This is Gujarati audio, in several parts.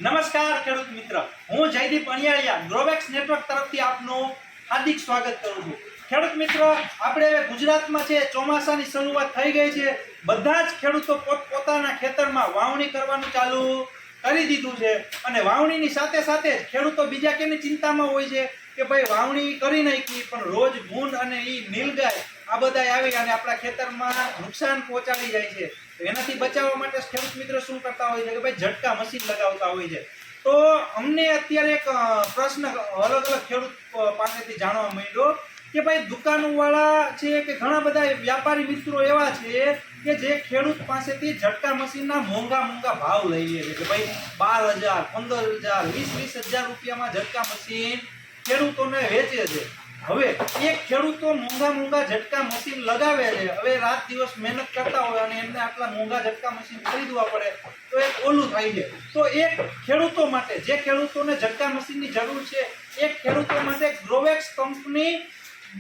નમસ્કાર ખેડૂત મિત્ર, હું જયદીપ અણિયાળિયા ગ્રોવેક્સ નેટવર્ક તરફથી આપનું હાર્દિક સ્વાગત કરું છું. ખેડૂત મિત્રો, આપણે હવે ગુજરાતમાં છે, ચોમાસાની શરૂઆત થઈ ગઈ છે. બધા જ ખેડૂતો પોતાના ખેતરમાં વાવણી કરવાનું ચાલુ કરી દીધું છે અને વાવણીની સાથે સાથે ખેડૂતો બીજા કેની ચિંતામાં હોય છે કે ભાઈ વાવણી કરી નાખી પણ રોજ ભૂંડ અને નીલગાય આ બધા આવી અને આપણા ખેતરમાં નુકસાન પહોંચાડી જાય છે. એનાથી બચાવવા માટે ખેડૂત મિત્રો શું કરતા હોય છે કે ભાઈ ઝટકા મશીન લગાવતા હોય છે. તો અમને અત્યારે એક પ્રશ્ન અલગ અલગ ખેડૂત પાસેથી જાણવા મળ્યો કે ભાઈ દુકાનવાળા છે કે ઘણા બધા વ્યાપારી મિત્રો એવા છે કે જે ખેડૂત પાસેથી ઝટકા મશીનના મોંઘા ભાવ લઈ લે છે કે ભાઈ 12,000, 15,000, 20,000 રૂપિયામાં ઝટકા મશીન ખેડૂતોને વેચે છે. હવે એક ખેડૂતો મોંઘા ઝટકા મશીન લગાવે છે, હવે રાત દિવસ મહેનત કરતા હોય અને એમને આટલા મોંઘા ઝટકા મશીન ખરીદવા પડે તો એક ઓલું થાય છે. તો એક ખેડૂતો માટે, જે ખેડૂતોને ઝટકા મશીનની જરૂર છે, એક ખેડૂતો માટે ગ્રોવેક્સ કંપની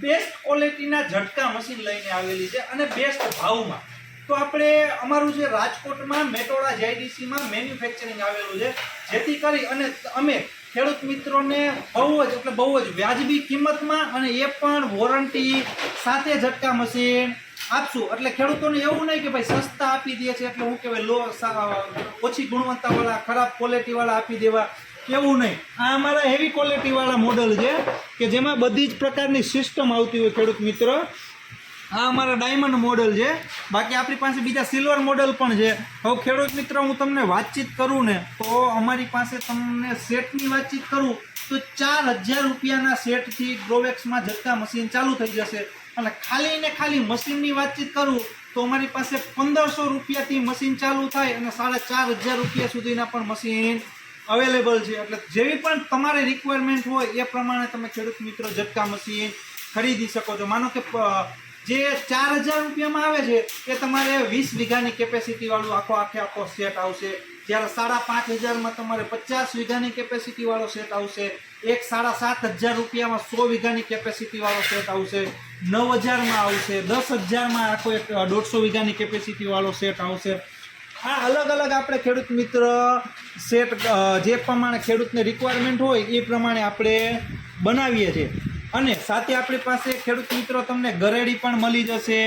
બેસ્ટ ક્વોલિટીના ઝટકા મશીન લઈને આવેલી છે અને બેસ્ટ ભાવમાં. તો આપણે અમારું જે રાજકોટમાં મેટોડા JDCમાં મેન્યુફેક્ચરિંગ આવેલું છે, જેથી કરી અને અમે ખેડૂત મિત્રોને બહુ જ વ્યાજબી કિંમતમાં અને એ પણ વોરંટી સાથે ઝટકા મશીન આપશું. એટલે ખેડૂતોને એવું નહીં કે ભાઈ સસ્તા આપી દે છે એટલે હું કહેવાય ઓછી ગુણવત્તાવાળા ખરાબ ક્વોલિટીવાળા આપી દેવા, એવું નહીં. આ અમારા હેવી ક્વોલિટીવાળા મોડલ છે કે જેમાં બધી જ પ્રકારની સિસ્ટમ આવતી હોય ખેડૂત મિત્ર. આ અમારા ડાયમંડ મોડલ છે, બાકી આપણી પાસે બીજા સિલ્વર મોડલ પણ છે. હવે ખેડૂત મિત્ર હું તમને વાતચીત કરું ને તો અમારી પાસે તમને સેટની વાતચીત કરું તો 4,000 રૂપિયાના સેટથી ગ્રોવેક્સમાં ઝટકા મશીન ચાલુ થઈ જશે અને ખાલી મશીનની વાતચીત કરું તો અમારી પાસે 1,500 રૂપિયાથી મશીન ચાલુ થાય અને 4,500 રૂપિયા સુધીના પણ મશીન અવેલેબલ છે. એટલે જેવી પણ તમારે રિક્વાયરમેન્ટ હોય એ પ્રમાણે તમે ખેડૂત મિત્રો ઝટકા મશીન ખરીદી શકો છો. માનો કે જે 4,000 રૂપિયામાં આવે છે એ તમારે 20 વીઘાની કેપેસિટીવાળું આખો સેટ આવશે, જ્યારે 5,500માં તમારે 50 વીઘાની કેપેસિટીવાળો સેટ આવશે. એક 7,500 રૂપિયામાં 100 વીઘાની કેપેસિટીવાળો સેટ આવશે, 9,000માં આવશે, 10,000માં આખો એક 150 વીઘાની કેપેસિટીવાળો સેટ આવશે. આ અલગ અલગ આપણે ખેડૂત મિત્ર સેટ જે પ્રમાણે ખેડૂતને રિક્વાયરમેન્ટ હોય એ પ્રમાણે આપણે બનાવીએ છીએ. અને સાથે આપણી પાસે ખેડૂત મિત્રો તમને ગરેડી પણ મળી જશે,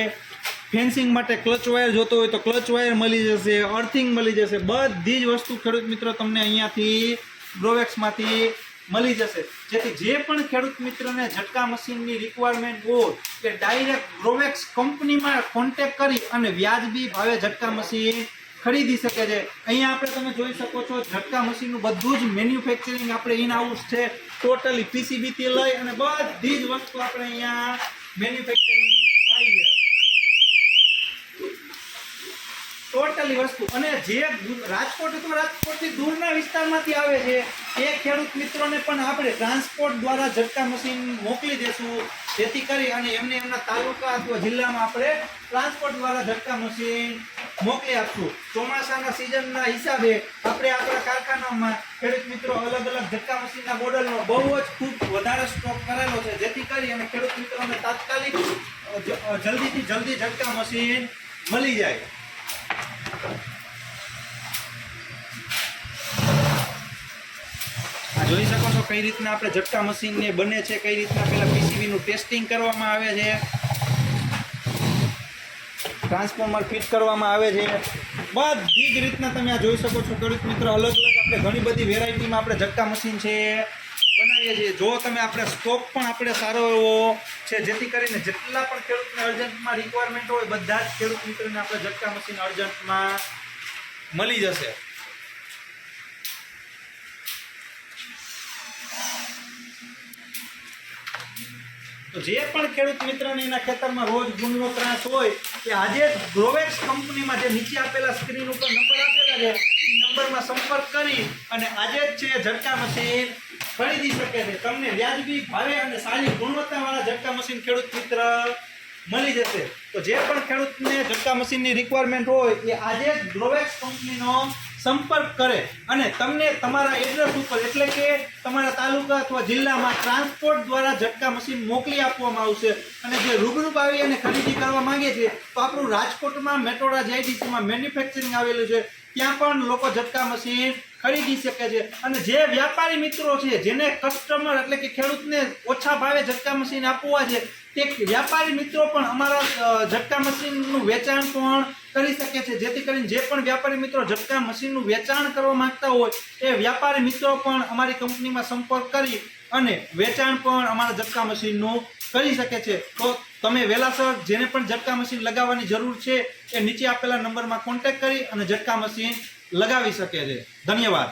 ફેન્સિંગ માટે ક્લચ વાયર જોતો હોય તો ક્લચ વાયર મળી જશે, અર્થિંગ મળી જશે. બધી જ વસ્તુ ખેડૂત મિત્રો તમને અહીંયાથી ગ્રોવેક્સમાંથી મળી જશે. જેથી જે પણ ખેડૂત મિત્રને ઝટકા મશીનની રિક્વાયરમેન્ટ હોય કે ડાયરેક્ટ ગ્રોવેક્સ કંપનીમાં કોન્ટેક્ટ કરી અને વ્યાજબી ભાવે ઝટકા મશીન ખરીદી શકે છે. અહીંયા આપણે તમે જોઈ શકો છો ઝટકા મશીનનું બધું જ મેન્યુફેક્ચરિંગ આપણે ઇન હાઉસ છે, ટોટલી PCBથી લઈ અને બધી જ વસ્તુ આપણે અહીંયા મેન્યુફેક્ચરિંગ આવી છે, ટોટલી વસ્તુ. અને જે રાજકોટથી દૂરના વિસ્તારમાંથી આવે છે એ ખેડૂત મિત્રોને પણ આપણે ટ્રાન્સપોર્ટ દ્વારા ઝટકા મશીન મોકલી દેશું, જેથી કરી અને એમને એમના તાલુકા અથવા જિલ્લામાં આપણે ટ્રાન્સપોર્ટ દ્વારા ઝટકા મશીન મોકલી આપશું. ચોમાસાના સિઝનના હિસાબે આપણે આપણા કારખાનામાં ખેડૂત મિત્રો અલગ અલગ ઝટકા મશીનના મોડલનો બહુ જ ખૂબ વધારે સ્ટોક કરેલો છે, જેથી કરી અને ખેડૂત મિત્રોને તાત્કાલિક જલ્દીથી જલ્દી ઝટકા મશીન મળી જાય. જોઈ શકો છો કઈ રીતના આપણે ઝટકા મશીનને બને છે, કઈ રીતના પહેલા PCBનું ટેસ્ટિંગ કરવામાં આવે છે, ટ્રાન્સફોર્મર ફિટ કરવામાં આવે છે. બધી જ રીતના તમે આ જોઈ શકો છો ખેડૂત મિત્રો. અલગ અલગ આપણે ઘણી બધી વેરાયટીમાં આપણે ઝટકા મશીન છે બનાવીએ છીએ. જો તમે આપણે સ્ટોક પણ આપણે સારો એવો છે, જેથી કરીને જેટલા પણ ખેડૂતને અર્જન્ટમાં રિક્વાયરમેન્ટ હોય બધા જ ખેડૂત મિત્રોને આપણે ઝટકા મશીન અર્જન્ટમાં મળી જશે. તો જે પણ ખેડૂત મિત્રને એના ખેતરમાં રોજ ગુણનો ત્રાસ હોય કે આજે ગ્રોવેક્સ કંપનીમાં જે નીચે આપેલા સ્ક્રીન ઉપર નંબર આપેલા છે એ નંબરમાં સંપર્ક કરી અને આજે જ છે ઝટકા મશીન ખરીદી શકે છે. તમને વ્યાજબી ભાવે અને સારી ગુણવત્તાવાળા ઝટકા મશીન ખેડૂત મિત્ર મળી જશે. તો જે પણ ખેડૂતને ઝટકા મશીનની રિક્વાયરમેન્ટ હોય એ આજે જ ગ્રોવેક્સ કંપનીનો સંપર્ક કરે અને તમને તમારા એડ્રેસ ઉપર એટલે કે તમારા તાલુકા અથવા જિલ્લામાં ટ્રાન્સપોર્ટ દ્વારા ઝટકા મશીન મોકલી આપવામાં આવશે. અને જે રૂબરૂ આવી અને ખરીદી કરવા માંગે છે તો આપણું રાજકોટમાં મેટોડા JDCમાં મેન્યુફેક્ચરિંગ આવેલું છે, ત્યાં પણ લોકો ઝટકા મશીન ખરીદી શકે છે. અને જે વ્યાપારી મિત્રો છે જેને કસ્ટમર એટલે કે ખેડૂતને ઓછા ભાવે ઝટકા મશીન આપવા છે તે વ્યાપારી મિત્રો પણ અમારા ઝટકા મશીનનું વેચાણ પણ કરી શકે છે. જેથી કરીને જે પણ વ્યાપારી મિત્રો ઝટકા મશીનનું વેચાણ કરવા માંગતા હોય એ વ્યાપારી મિત્રો પણ અમારી કંપનીમાં સંપર્ક કરી અને વેચાણ પણ અમારા ઝટકા મશીનનું કરી શકે છે. તો તમે વહેલાસર જેને પણ ઝટકા મશીન લગાવવાની જરૂર છે એ નીચે આપેલા નંબરમાં કોન્ટેક્ટ કરી અને ઝટકા મશીન લગાવી શકે છે. ધન્યવાદ.